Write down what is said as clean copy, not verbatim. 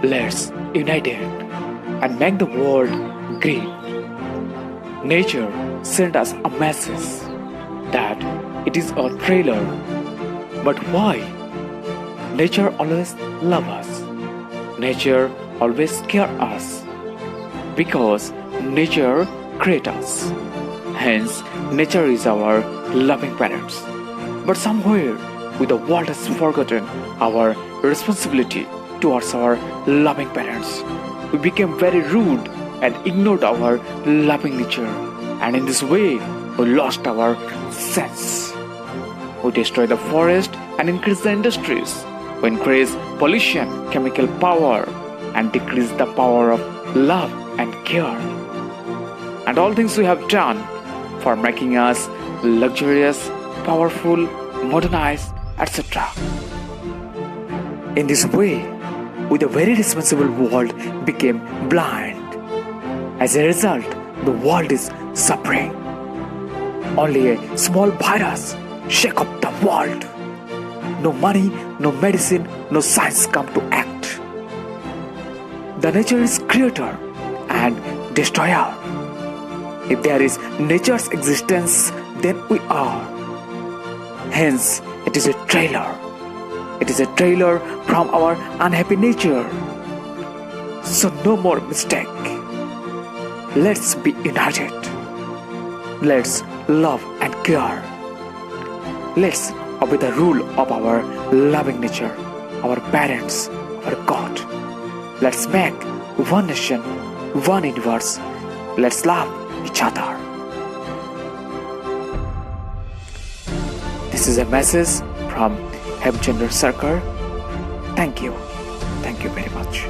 Let's unite it and make the world green. Nature sent us a message that it is a trailer. But why? Nature always loves us. Nature always cares us. Because nature creates us. Hence, nature is our loving parents. But somewhere, the world has forgotten our responsibility towards our loving parents. We became very rude and ignored our loving nature. And in this way, we lost our sense. We destroy the forest and increase the industries. We increase pollution, chemical power, and decrease the power of love and care. And all things we have done for making us luxurious, powerful, modernized, etc. In this way, with a very responsible world became blind. As a result, the world is suffering. Only a small virus shake up the world. No money, no medicine, no science come to act. The nature is creator and destroyer. If there is nature's existence, then we are. Hence, it is a trailer. It is a trailer from our unhappy nature. So no more mistake. Let's be united. Let's love and care. Let's obey the rule of our loving nature, our parents, our God. Let's make one nation, one universe. Let's love each other. This is a message from Hemchandra Sarkar. Thank you. Thank you very much.